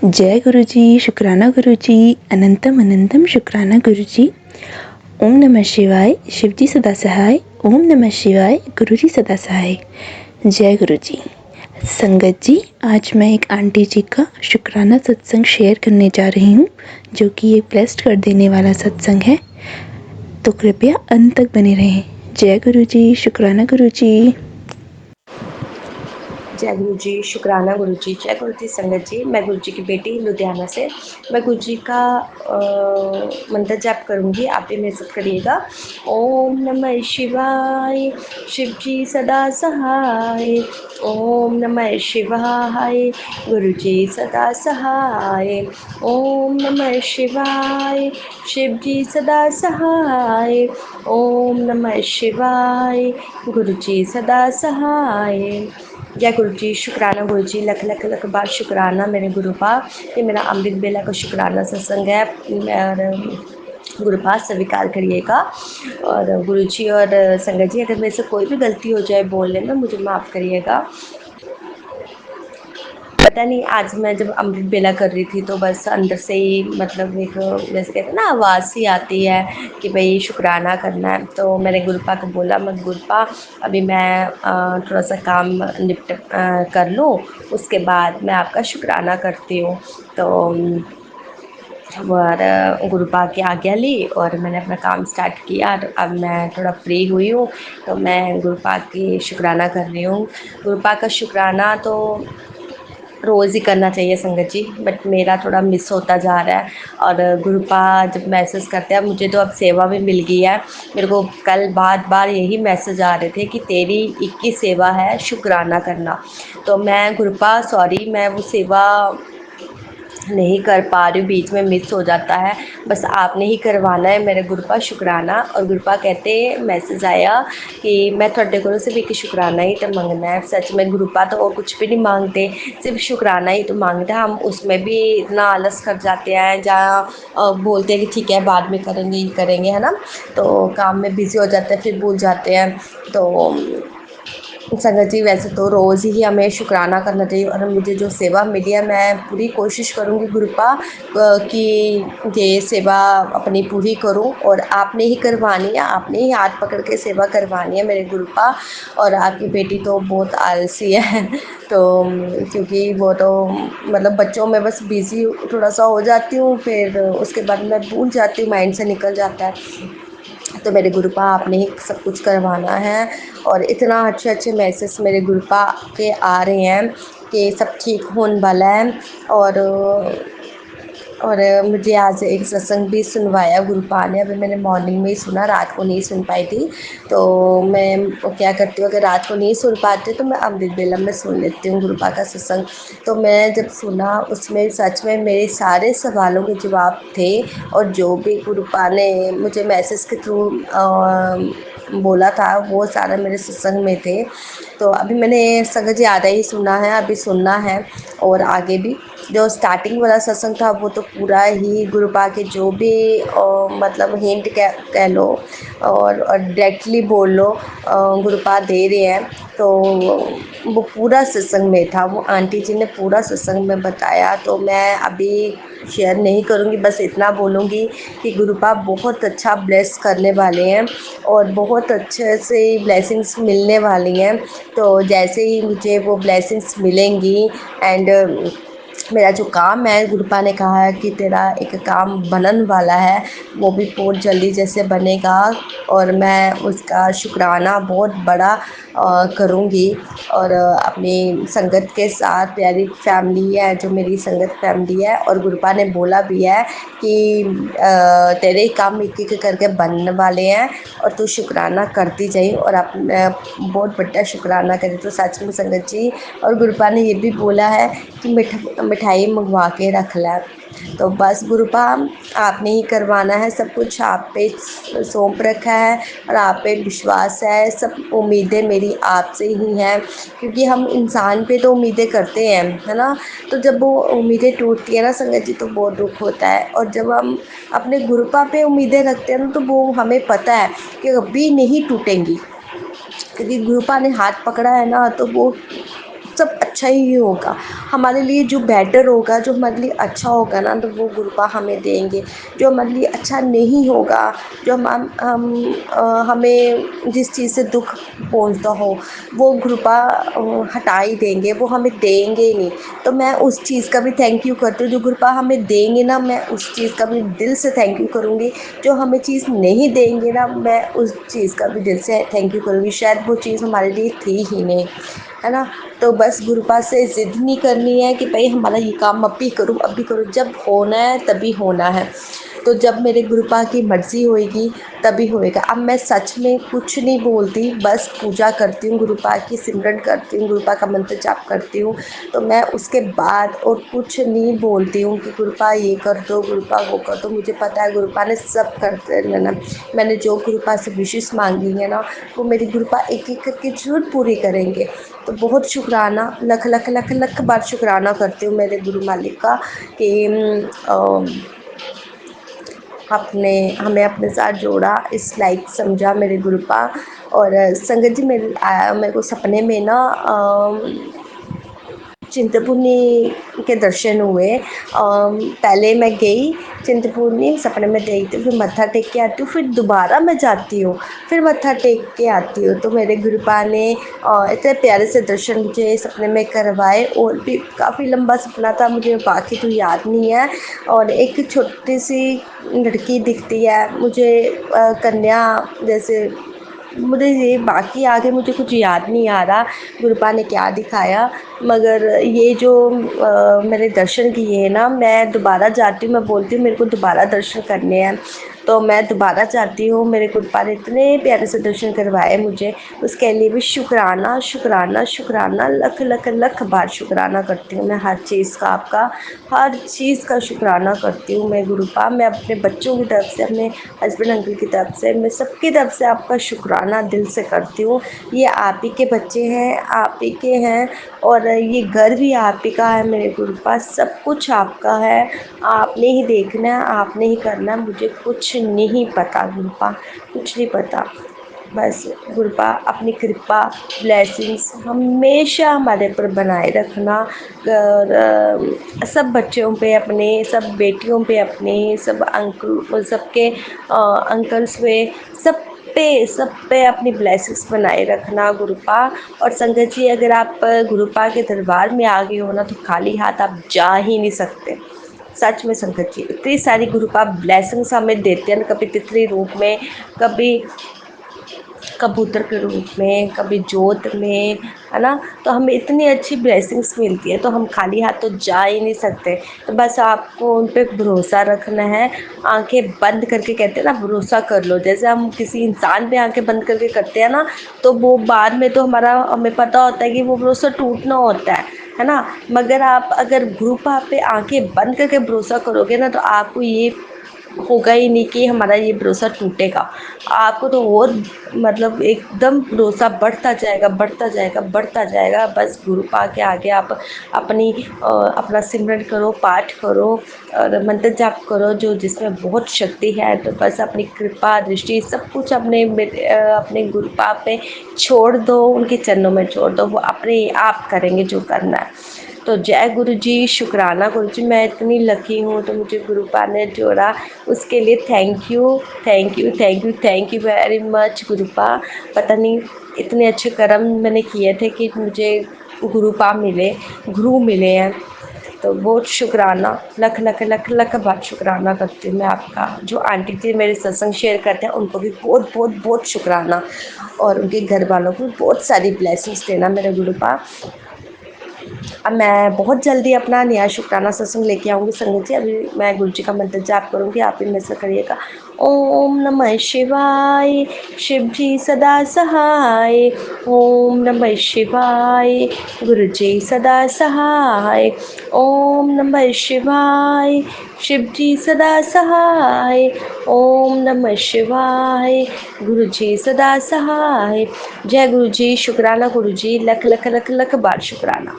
जय गुरुजी, शुक्राना गुरुजी, अनंतम अनंतम शुक्राना गुरुजी। ओम नमः शिवाय, शिवजी सदा सहाय। ओम नमः शिवाय, गुरुजी सदा सहाय। जय गुरुजी। संगत जी, आज मैं एक आंटी जी का शुक्राना सत्संग शेयर करने जा रही हूँ, जो कि एक ब्लेस्ड कर देने वाला सत्संग है। तो कृपया अंत तक बने रहें। जय गुरुजी, शुक्राना गुरुजी। जय गुरु जी, शुक्राना गुरु जी। जय गुरु जी संगत जी। मैं गुरु जी की बेटी लुधियाना से। मैं गुरु जी का मंत्र जाप करूँगी, आप भी मेरे साथ करिएगा। ओम नमः शिवाय, शिव जी सदा सहाय। ओम नमः शिवाय, गुरु जी सदा सहाय। ओम नमः शिवाय, शिव जी सदा सहाय। ओम नमः शिवाय, गुरु जी सदा सहाय। जय गुरु जी, शुक्राना गुरु जी। लख लख लख बार शुक्राना मेरे गुरु पा। ये मेरा अमृत बेला का शुक्राना सत्संग है और गुरु पास स्वीकार करिएगा। और गुरु जी और संगत जी, अगर मेरे से कोई भी गलती हो जाए बोलने में, मुझे माफ़ करिएगा। पता नहीं, आज मैं जब अमृत बेला कर रही थी तो बस अंदर से ही मतलब एक जैसे कहते हैं ना, आवाज़ सी आती है कि भाई शुक्राना करना है। तो मैंने गुरुपा को बोला, मैं गुरुपा अभी मैं थोड़ा सा काम निपट कर लूँ, उसके बाद मैं आपका शुक्राना करती हूँ। तो और गुरुपा की आज्ञा ली और मैंने अपना काम स्टार्ट किया। और अब मैं थोड़ा फ्री हुई हूँ तो मैं गुरुपा की शुक्राना कर रही हूँ। गुरुपा का शुक्राना तो रोज़ ही करना चाहिए संगत जी, बट मेरा थोड़ा मिस होता जा रहा है। और गुरुपा जब मैसेज करते हैं, मुझे तो अब सेवा भी मिल गई है। मेरे को कल बार बार यही मैसेज आ रहे थे कि तेरी 21 सेवा है, शुक्राना करना। तो मैं गुरुपा सॉरी, मैं वो सेवा नहीं कर पा रही हूँ, बीच में मिस हो जाता है। बस आपने ही करवाना है मेरे गुरुपा शुक्राना। और गुरुपा कहते मैसेज आया कि मैं थोड़े को सिर्फ एक शुक्राना ही तो मंगना है। सच में गुरुपा तो और कुछ भी नहीं मांगते, सिर्फ शुक्राना ही तो मांगते हैं। हम उसमें भी इतना आलस कर जाते हैं, जहाँ बोलते हैं कि ठीक है बाद में करेंगे ही करेंगे, है ना। तो काम में बिज़ी हो जाते हैं, फिर भूल जाते हैं। तो संगत जी, वैसे तो रोज़ ही हमें शुक्राना करना चाहिए। और मुझे जो सेवा मिली है, मैं पूरी कोशिश करूँगी गुरुपा कि ये सेवा अपनी पूरी करूँ। और आपने ही करवानी है, आपने ही हाथ पकड़ के सेवा करवानी है मेरे गुरुपा। और आपकी बेटी तो बहुत आलसी है तो क्योंकि वो तो मतलब बच्चों में बस बिज़ी थोड़ा सा हो जाती हूँ, फिर उसके बाद मैं भूल जाती हूँ, माइंड से निकल जाता है। तो मेरे गुरुपा आपने ही सब कुछ करवाना है। और इतना अच्छे अच्छे मैसेज मेरे गुरुपा के आ रहे हैं कि सब ठीक होने वाला है। और मुझे आज एक सत्संग भी सुनवाया गुरुपा ने। अभी मैंने मॉर्निंग में ही सुना, रात को नहीं सुन पाई थी। तो मैं क्या करती हूँ, अगर रात को नहीं सुन पाती तो मैं अमृत बेला में सुन लेती हूँ गुरुपा का सत्संग। तो मैं जब सुना, उसमें सच में मेरे सारे सवालों के जवाब थे। और जो भी गुरुपा ने मुझे मैसेज के थ्रू बोला था, वो सारा मेरे सत्संग में थे। तो अभी मैंने संगत जी आधा ही सुना है, अभी सुनना है। और आगे भी जो स्टार्टिंग वाला सत्संग था, वो तो पूरा ही गुरुपा के जो भी मतलब हिंट कह लो और डायरेक्टली बोल लो, गुरुपा दे रहे हैं। तो वो पूरा सत्संग में था, वो आंटी जी ने पूरा सत्संग में बताया। तो मैं अभी शेयर नहीं करूँगी, बस इतना बोलूँगी कि गुरुपा बहुत अच्छा ब्लेस करने वाले हैं और बहुत अच्छे से ब्लेसिंग्स मिलने वाली हैं। तो जैसे ही मुझे वो ब्लेसिंग्स मिलेंगी एंड मेरा जो काम है, गुरुपा ने कहा है कि तेरा एक काम बनने वाला है, वो भी बहुत जल्दी जैसे बनेगा। और मैं उसका शुक्राना बहुत बड़ा करूँगी। और अपनी संगत के साथ, प्यारी फैमिली है जो मेरी संगत फैमिली है। और गुरुपा ने बोला भी है कि तेरे काम एक एक करके बनने वाले हैं और तू शुक्राना करती जाए। और अपने बहुत बड़ा शुक्राना करे तो सच में संगत जी। और गुरुपा ने ये भी बोला है कि मिठाई मंगवा के रख ला। तो बस गुरुपा, आपने ही करवाना है सब कुछ, आप पे सौंप रखा है और आप पे विश्वास है। सब उम्मीदें मेरी आपसे ही हैं, क्योंकि हम इंसान पे तो उम्मीदें करते हैं, है ना। तो जब वो उम्मीदें टूटती है ना संगत जी, तो बहुत दुख होता है। और जब हम अपने गुरुपा पे उम्मीदें रखते हैं ना, तो वो हमें पता है कि कभी नहीं टूटेंगी, क्योंकि गुरुपा ने हाथ पकड़ा है ना, तो वो सब अच्छा ही होगा, हमारे लिए जो बेटर होगा, जो हमारे लिए अच्छा होगा ना, तो वो गुरुपा हमें देंगे। जो हमारे लिए अच्छा नहीं होगा, जो हमें जिस चीज़ से दुख पहुंचता हो, वो गुरुपा हटा ही देंगे, वो हमें देंगे ही नहीं। तो मैं उस चीज़ का भी थैंक यू करती हूँ, जो गुरुपा हमें देंगे ना, मैं उस चीज़ का भी दिल से थैंक यू करूँगी। जो हमें चीज़ नहीं देंगे ना, मैं उस चीज़ का भी दिल से थैंक यू करूँगी, शायद वो चीज़ हमारे लिए थी ही नहीं, है ना। तो बस गुरुपा से ज़िद नहीं करनी है कि भाई हमारा ये काम अभी करूँ अभी करूँ, जब होना है तभी होना है। तो जब मेरे गुरुपा की मर्ज़ी होएगी तभी होएगा। अब मैं सच में कुछ नहीं बोलती, बस पूजा करती हूँ गुरुपा की, सिमरन करती हूँ, गुरुपा का मंत्र जाप करती हूँ। तो मैं उसके बाद और कुछ नहीं बोलती हूँ कि गुरुपा ये कर दो, गुरुपा वो कर दो। मुझे पता है गुरुपा ने सब करते रहना। मैंने जो गुरुपा से विशेष मांगी है ना, वो मेरी गुरुपा एक एक करके ज़रूर पूरी करेंगे। तो बहुत शुक्राना, लख लख लख लख बार शुक्राना करती हूँ मेरे गुरु मालिक का कि आपने हमें अपने साथ जोड़ा, इस लायक समझा मेरे गुरुपा। और संगत जी, मेरे को सपने में ना चिंतपूर्णी के दर्शन हुए। पहले मैं गई चिंतपूर्णी, सपने में गई थी, फिर मत्था टेक के आती हूँ, फिर दोबारा मैं जाती हूँ, फिर मत्था टेक के आती हूँ। तो मेरे गुरुपा ने इतने प्यारे से दर्शन मुझे सपने में करवाए। और भी काफ़ी लंबा सपना था, मुझे बाकी तो याद नहीं है। और एक छोटी सी लड़की दिखती है मुझे, कन्या जैसे। मुझे ये बाकी आगे मुझे कुछ याद नहीं आ रहा गुरुपा ने क्या दिखाया, मगर ये जो मैंने दर्शन किए हैं ना, मैं दोबारा जाती हूँ, मैं बोलती हूँ मेरे को दोबारा दर्शन करने हैं। तो मैं दोबारा जाती हूँ, मेरे गुरुपा ने इतने प्यारे से दर्शन करवाए मुझे, उसके लिए भी शुक्राना शुक्राना शुक्राना, लख लख लख बार शुक्राना करती हूँ मैं हर चीज़ का, आपका हर चीज़ का शुक्राना करती हूँ मैं गुरुपा। मैं अपने बच्चों की तरफ से, अपने हस्बैंड अंकल की तरफ से, मैं सबकी तरफ से आपका शुक्राना दिल से करती हूँ। ये आप ही के बच्चे हैं, आप ही के हैं, और ये घर भी आप ही का है मेरे गुरुपा, सब कुछ आपका है। आपने ही देखना है, आपने ही करना है, मुझे कुछ नहीं पता गुरुपा, कुछ नहीं पता। बस गुरुपा अपनी कृपा, ब्लेसिंग्स हमेशा हमारे पर बनाए रखना। और सब बच्चों पे अपने, सब बेटियों पे अपने, सब अंकल, सबके अंकल्स पे, सब पे अपनी ब्लेसिंग्स बनाए रखना गुरुपा। और संगत जी, अगर आप गुरुपा के दरबार में आ गए हो ना, तो खाली हाथ आप जा ही नहीं सकते। सच में संगत जी, इतनी सारी गुरुपा ब्लेसिंग्स हमें देते हैं, कभी तितली रूप में, कभी कबूतर के रूप में, कभी जोत में, है ना। तो हमें इतनी अच्छी ब्लेसिंग्स मिलती है, तो हम खाली हाथ तो जा ही नहीं सकते। तो बस आपको उन पे भरोसा रखना है, आंखें बंद करके, कहते हैं ना भरोसा कर लो, जैसे हम किसी इंसान पे आंखें बंद करके करते हैं ना, तो वो बाद में तो हमें पता होता है कि वो भरोसा टूटना होता है ना। मगर आप अगर गुरुपा पे आंखें बंद करके भरोसा करोगे ना, तो आपको ये होगा ही नहीं कि हमारा ये भरोसा टूटेगा। आपको तो और मतलब एकदम भरोसा बढ़ता जाएगा, बढ़ता जाएगा, बढ़ता जाएगा। बस गुरुपा के आगे आप अपना सिमरन करो, पाठ करो और मंत्र जाप करो, जो जिसमें बहुत शक्ति है। तो बस अपनी कृपा दृष्टि सब कुछ अपने गुरुपा पे छोड़ दो, उनके चरणों में छोड़ दो, वो अपने आप करेंगे जो करना है। तो जय गुरु जी, शुक्राना गुरु जी, मैं इतनी लकी हूँ, तो मुझे गुरुपा ने जोड़ा, उसके लिए thank you thank you thank you thank you very much Gurupa. पता नहीं इतने अच्छे कर्म मैंने किए थे कि मुझे गुरुपा मिले, गुरु मिले हैं। तो बहुत शुक्राना, लख लख लख लख बार शुक्राना करती हूँ मैं आपका। जो आंटी जी मेरे सत्संग शेयर करते हैं, उनको भी बहुत बहुत बहुत शुक्राना, और उनके घर वालों को बहुत सारी ब्लेसिंग्स देना मेरे गुरुपा। अब मैं बहुत जल्दी अपना नया शुक्राना सत्संग लेके आऊँगी संगत जी। अभी मैं गुरु जी का मंत्र जाप करूँगी, आप भी मेरे से करिएगा। ओम नमः शिवाय, शिव जी सदा सहाय। ओम नमः शिवाय, गुरु जी सदा सहाय। ओम नमः शिवाय, शिव जी सदा सहाय। ओम नमः शिवाय, गुरु जी सदा सहाय। जय गुरु जी, शुक्राना गुरु जी, लख लख लख लख बार शुक्राना।